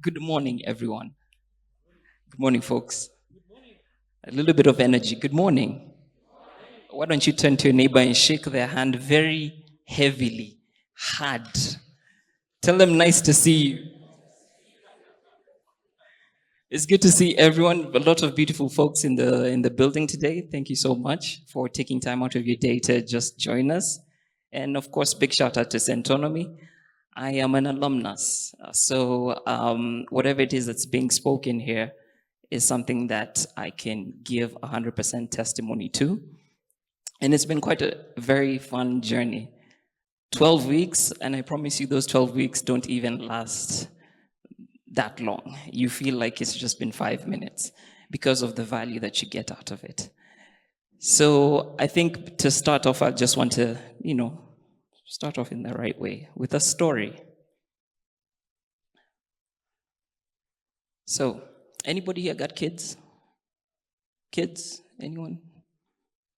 Good morning, everyone. Good morning, folks. A little bit of energy. Good morning. Why don't you turn to your neighbor and shake their hand very heavily, hard. Tell them nice to see you. It's good to see everyone. A lot of beautiful folks in the building today. Thank you so much for taking time out of your day to just join us. And of course, big shout out to Centonomy. I am an alumnus. So whatever it is that's being spoken here is something that I can give 100% testimony to. And it's been quite a very fun journey. 12 weeks, and I promise you those 12 weeks don't even last that long. You feel like it's just been 5 minutes because of the value that you get out of it. So I think to start off, I just want to, start off in the right way with a story. So, anybody here got kids? Kids? Anyone?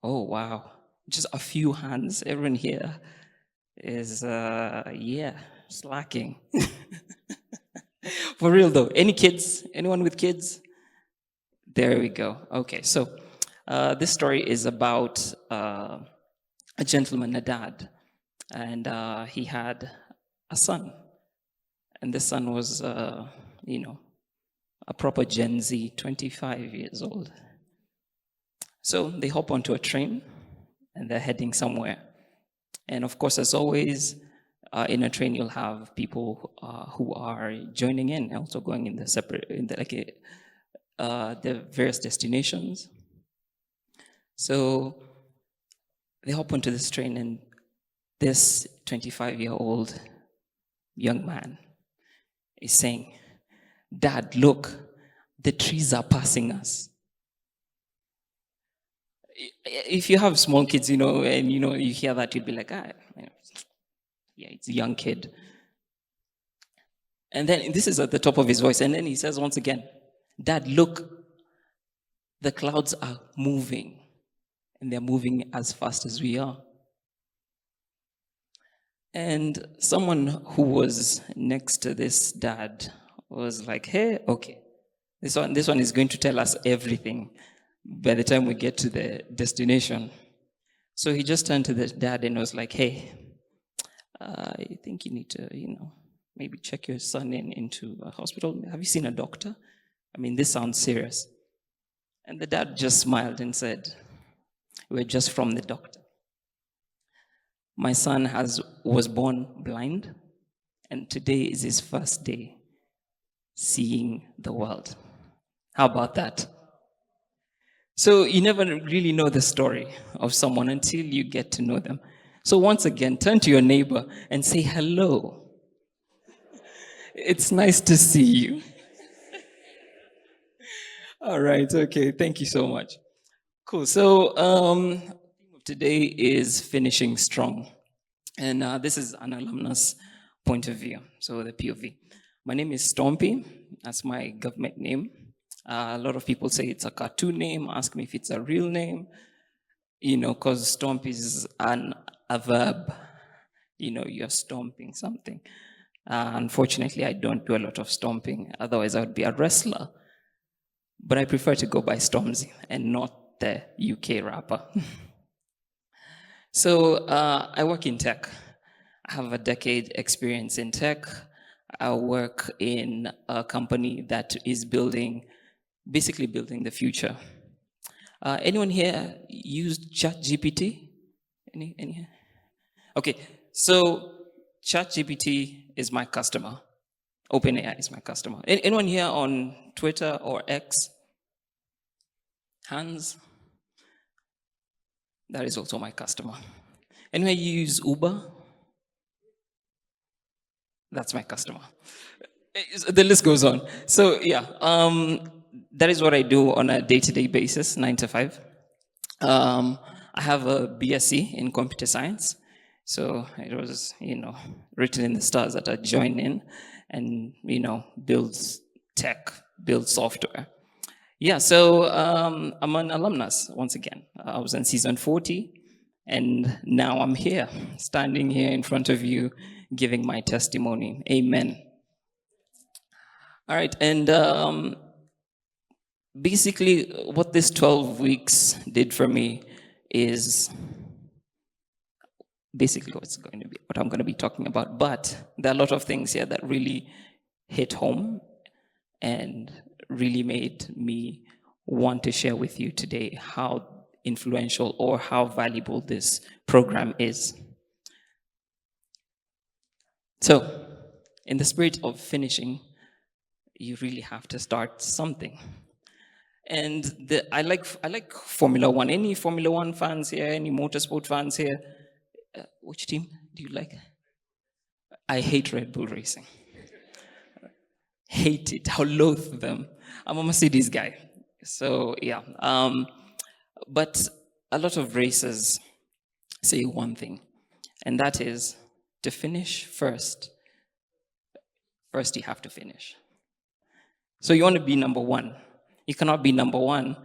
Oh, wow. Just a few hands. Everyone here is, slacking. For real though, any kids? Anyone with kids? There we go. Okay, so this story is about a gentleman, a dad, and he had a son. And this son was, a proper Gen Z, 25 years old. So they hop onto a train and they're heading somewhere. And of course, as always, in a train, you'll have people who are joining in, also going in the various destinations. So they hop onto this train, and this 25-year-old young man is saying, "Dad, look, the trees are passing us." If you have small kids, and you hear that, you'd be like, yeah, it's a young kid. And then this is at the top of his voice. And then he says once again, "Dad, look, the clouds are moving. And they're moving as fast as we are." And someone who was next to this dad was like, "Hey, okay, this one is going to tell us everything by the time we get to the destination." So he just turned to the dad and was like, "Hey, I think you need to, maybe check your son into a hospital. Have you seen a doctor? I mean, this sounds serious." And the dad just smiled and said, "We're just from the doctor. My son was born blind, and today is his first day seeing the world." How about that? So you never really know the story of someone until you get to know them. So once again, turn to your neighbor and say hello. It's nice to see you. All right, okay, thank you so much. Cool. So the theme of today is finishing strong. And this is an alumnus point of view, so the POV. My name is Stompy. That's my government name. A lot of people say it's a cartoon name, ask me if it's a real name, because stomp is a verb. You're stomping something. Unfortunately, I don't do a lot of stomping. Otherwise, I would be a wrestler. But I prefer to go by Stormzy and not the UK rapper. So I work in tech. I have a decade experience in tech. I work in a company that is basically building the future. Anyone here used ChatGPT? Any? Okay, so ChatGPT is my customer. OpenAI is my customer. Anyone here on Twitter or X? Hands? That is also my customer. Anyone use Uber? That's my customer. The list goes on. So yeah, that is what I do on a day-to-day basis, 9 to 5. I have a BSc in computer science. So it was, written in the stars that I'd join in and, build tech, build software. Yeah, so I'm an alumnus once again. I was in season 40, and now I'm here, standing here in front of you, giving my testimony. Amen. All right, and basically what this 12 weeks did for me is basically what I'm going to be talking about. But there are a lot of things here that really hit home and really made me want to share with you today how influential or how valuable this program is. So, in the spirit of finishing, you really have to start something. And I like Formula One. Any Formula One fans here? Any motorsport fans here? Which team do you like? I hate Red Bull racing. Hate it. I loathe them. I'm a Mercedes guy. So yeah. But a lot of racers say one thing, and that is to finish first. First, you have to finish. So you want to be number one. You cannot be number one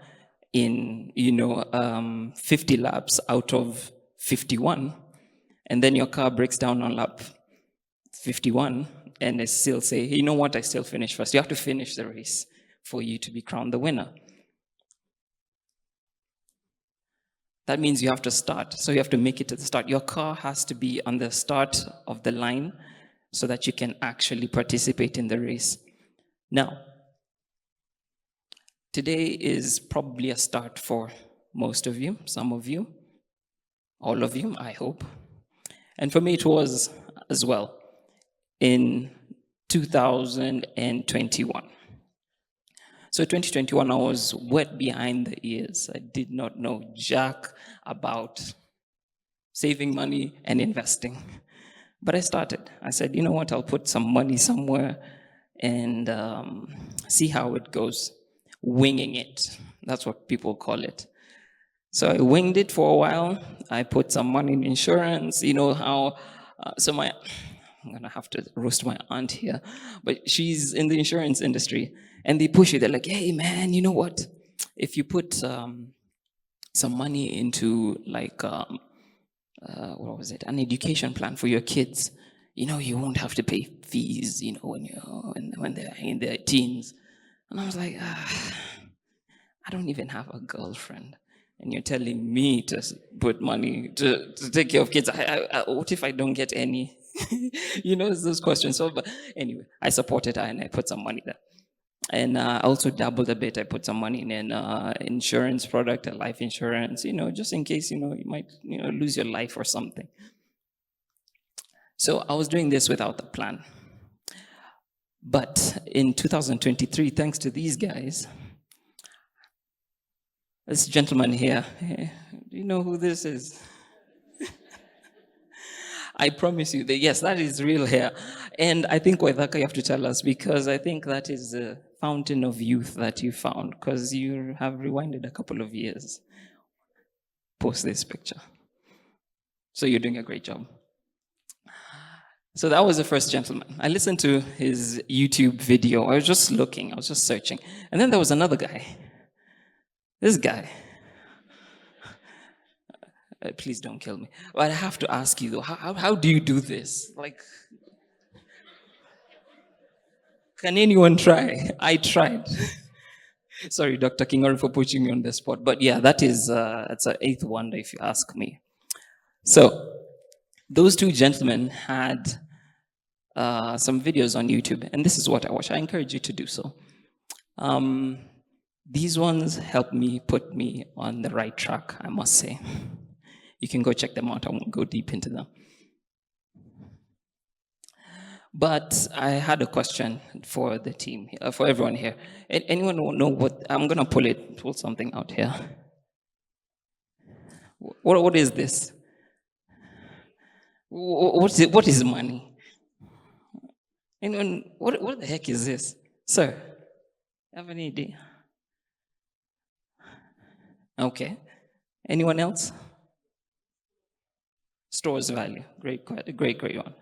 in 50 laps out of 51, and then your car breaks down on lap 51, and they still say, hey, you know what, I still finish first. You have to finish the race for you to be crowned the winner. That means you have to start. So you have to make it to the start. Your car has to be on the start of the line so that you can actually participate in the race. Now, today is probably a start for most of you, some of you, all of you, I hope. And for me, it was as well in 2021. So 2021, I was wet behind the ears. I did not know jack about saving money and investing. But I started. I said, you know what, I'll put some money somewhere and see how it goes. Winging it. That's what people call it. So I winged it for a while. I put some money in insurance. You know how, I'm going to have to roast my aunt here, but she's in the insurance industry. And they push it. They're like, hey, man, you know what? If you put some money into an education plan for your kids, you won't have to pay fees, when they're in their teens. And I was like, I don't even have a girlfriend. And you're telling me to put money to take care of kids. What if I don't get any? Those questions. So, but anyway, I supported her and I put some money there. And I also dabbled a bit. I put some money in an insurance product, a life insurance, just in case, you might, lose your life or something. So I was doing this without a plan. But in 2023, thanks to these guys, this gentleman here, do you know who this is? I promise you that, yes, that is real hair. And I think, Waceke, you have to tell us, because I think that is the fountain of youth that you found, because you have rewinded a couple of years post this picture. So you're doing a great job. So that was the first gentleman. I listened to his YouTube video. I was just looking, I was just searching. And then there was another guy. This guy. Please don't kill me. But I have to ask you though, how do you do this? Can anyone try? I tried. Sorry, Dr. Kingori, for putting me on the spot. But yeah, it's an eighth wonder if you ask me. So those two gentlemen had some videos on YouTube, and this is what I watch. I encourage you to do so. These ones helped me put me on the right track, I must say. You can go check them out. I won't go deep into them. But I had a question for the team, for everyone here. Anyone know what? I'm going to pull something out here. What is this? What is money? Anyone, what the heck is this? Sir, have any idea? Okay. Anyone else? Stores value. Great one.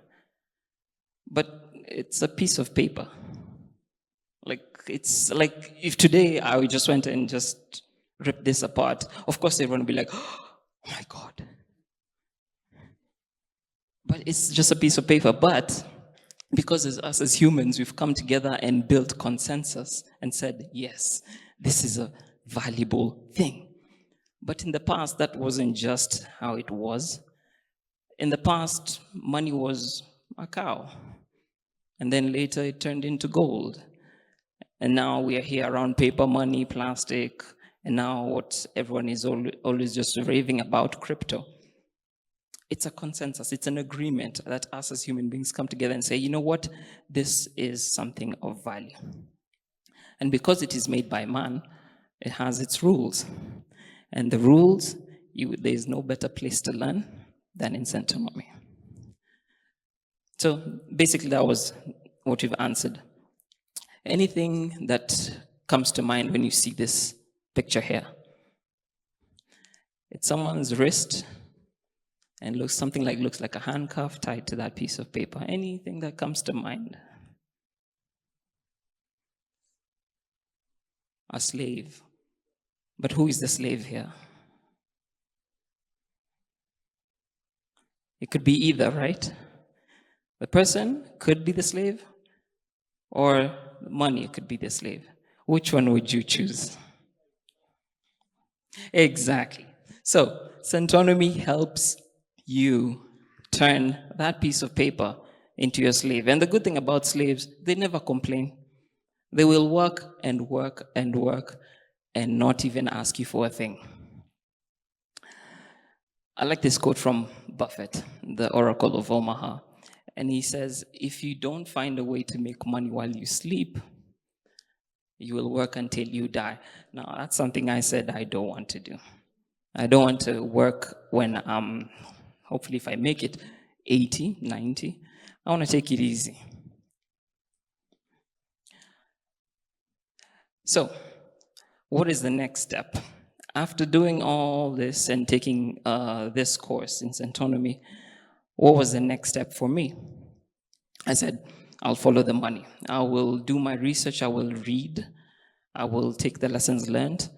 But it's a piece of paper. It's like if today I just went and just ripped this apart, of course everyone would be like, oh my God. But it's just a piece of paper. But Because as us as humans, we've come together and built consensus and said, yes, this is a valuable thing. But in the past, that wasn't just how it was. In the past, money was a cow. And then later it turned into gold. And now we are here around paper money, plastic, and now what everyone is always just raving about, crypto. It's a consensus, it's an agreement that us as human beings come together and say, you know what, this is something of value. And because it is made by man, it has its rules. And the rules, there's no better place to learn than in Centonomy. So basically that was what you've answered. Anything that comes to mind when you see this picture here? It's someone's wrist and looks like a handcuff tied to that piece of paper. Anything that comes to mind? A slave. But who is the slave here? It could be either, right? The person could be the slave, or the money could be the slave. Which one would you choose? Exactly. So, Centonomy helps you turn that piece of paper into your slave. And the good thing about slaves, they never complain. They will work and work and work and not even ask you for a thing. I like this quote from Buffett, the Oracle of Omaha. And he says, if you don't find a way to make money while you sleep, you will work until you die. Now, that's something I said I don't want to do. I don't want to work when hopefully if I make it 80, 90, I want to take it easy. So, what is the next step? After doing all this and taking this course in Centonomy, what was the next step for me? I said, I'll follow the money. I will do my research, I will read, I will take the lessons learned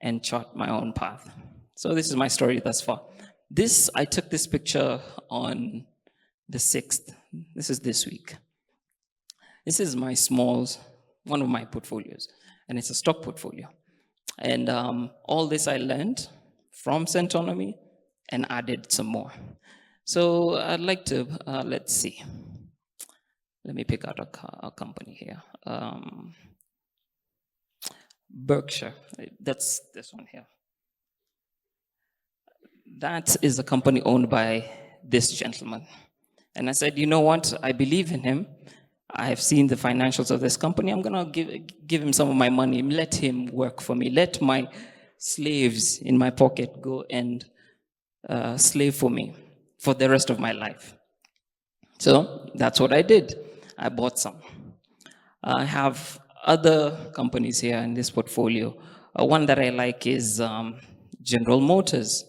and chart my own path. So this is my story thus far. I took this picture on the 6th. This is this week. This is my one of my portfolios, and it's a stock portfolio. And all this I learned from Centonomy and added some more. So I'd like to, let's see. Let me pick out a company here. Berkshire, that's this one here. That is a company owned by this gentleman. And I said, you know what, I believe in him. I have seen the financials of this company. I'm gonna give him some of my money, let him work for me. Let my slaves in my pocket go and slave for me for the rest of my life. So that's what I did. I bought some. I have other companies here in this portfolio. One that I like is General Motors.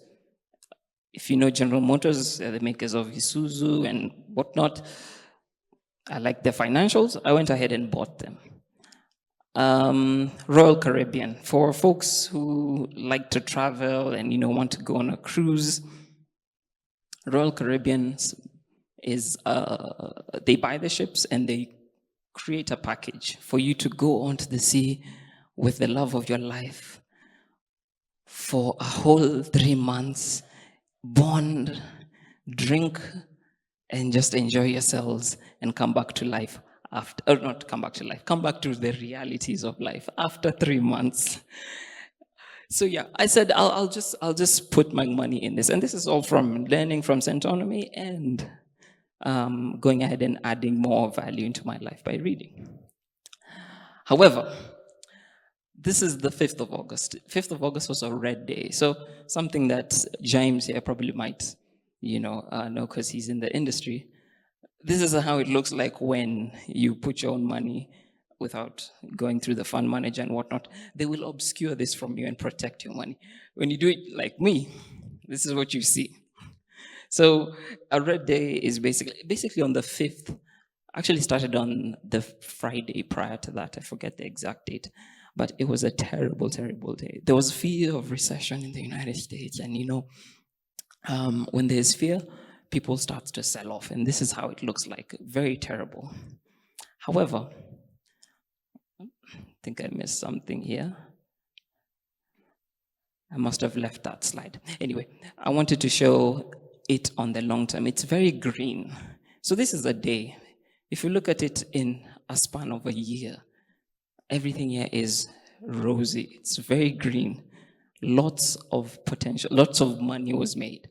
If you know General Motors, they're the makers of Isuzu and whatnot. I like their financials. I went ahead and bought them. Royal Caribbean, for folks who like to travel and want to go on a cruise. Royal Caribbean is they buy the ships and they create a package for you to go onto the sea with the love of your life for a whole 3 months, bond, drink, and just enjoy yourselves and come back to life after, or not come back to life, come back to the realities of life after 3 months. So yeah, I said I'll just put my money in this, and this is all from learning from Centonomy and going ahead and adding more value into my life by reading. However, this is the 5th of August. 5th of August was a red day, so something that James here probably might know because he's in the industry. This is how it looks like when you put your own money without going through the fund manager and whatnot. They will obscure this from you and protect your money. When you do it like me, this is what you see. So a red day is basically on the 5th. Actually started on the Friday prior to that. I forget the exact date. But it was a terrible, terrible day. There was fear of recession in the United States. And when there's fear, people start to sell off, and this is how it looks like. Very terrible. However, I think I missed something here. I must have left that slide. Anyway, I wanted to show it on the long term. It's very green. So this is a day. If you look at it in a span of a year, everything here is rosy. It's very green. Lots of potential, lots of money was made.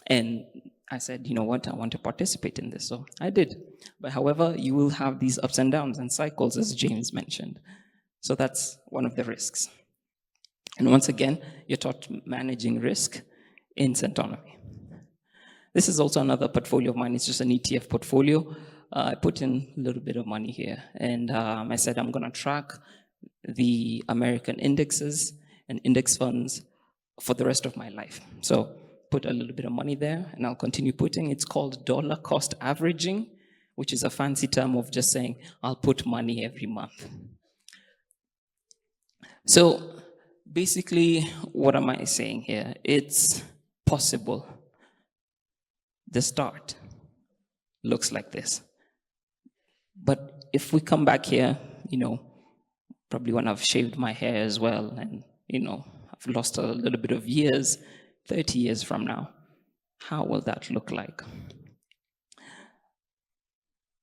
And I said, you know what, I want to participate in this. So I did. But however, you will have these ups and downs and cycles, as James mentioned. So that's one of the risks. And once again, you're taught managing risk in Centonomy. This is also another portfolio of mine. It's just an ETF portfolio. I put in a little bit of money here. And I said, I'm going to track the American indexes and index funds for the rest of my life. So put a little bit of money there, and I'll continue putting. It's called dollar cost averaging, which is a fancy term of just saying, I'll put money every month. So basically, what am I saying here? It's possible. The start looks like this. But if we come back here, probably when I've shaved my hair as well, and, I've lost a little bit of years, 30 years from now, how will that look like?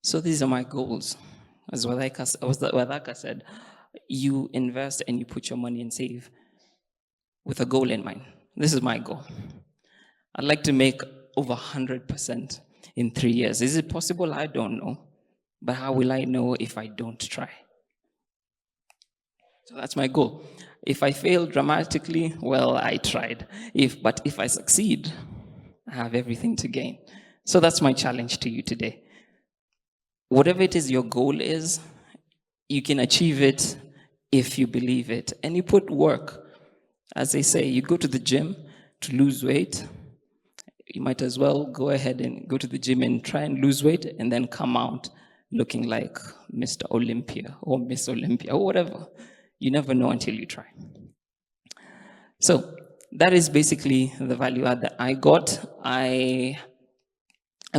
So these are my goals. As Waceke said, you invest and you put your money and save with a goal in mind. This is my goal. I'd like to make over 100% in 3 years. Is it possible? I don't know. But how will I know if I don't try? So that's my goal. If I fail dramatically, well, I tried. But if I succeed, I have everything to gain. So that's my challenge to you today. Whatever it is your goal is, you can achieve it if you believe it. And you put work. As they say, you go to the gym to lose weight. You might as well go ahead and go to the gym and try and lose weight and then come out looking like Mr. Olympia or Miss Olympia or whatever. You never know until you try. So that is basically the value add that I got. I'm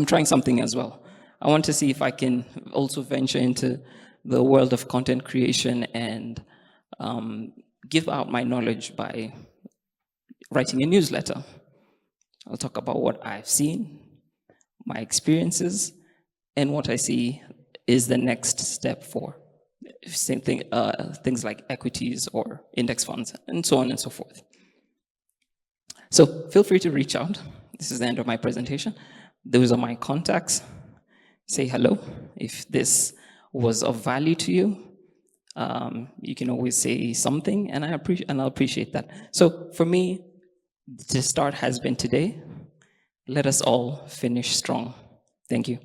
trying something as well. I want to see if I can also venture into the world of content creation and give out my knowledge by writing a newsletter. I'll talk about what I've seen, my experiences, and what I see is the next step for same thing, things like equities or index funds, and so on and so forth. So feel free to reach out. This is the end of my presentation. Those are my contacts. Say hello. If this was of value to you, you can always say something, and I'll appreciate that. So for me, the start has been today. Let us all finish strong. Thank you.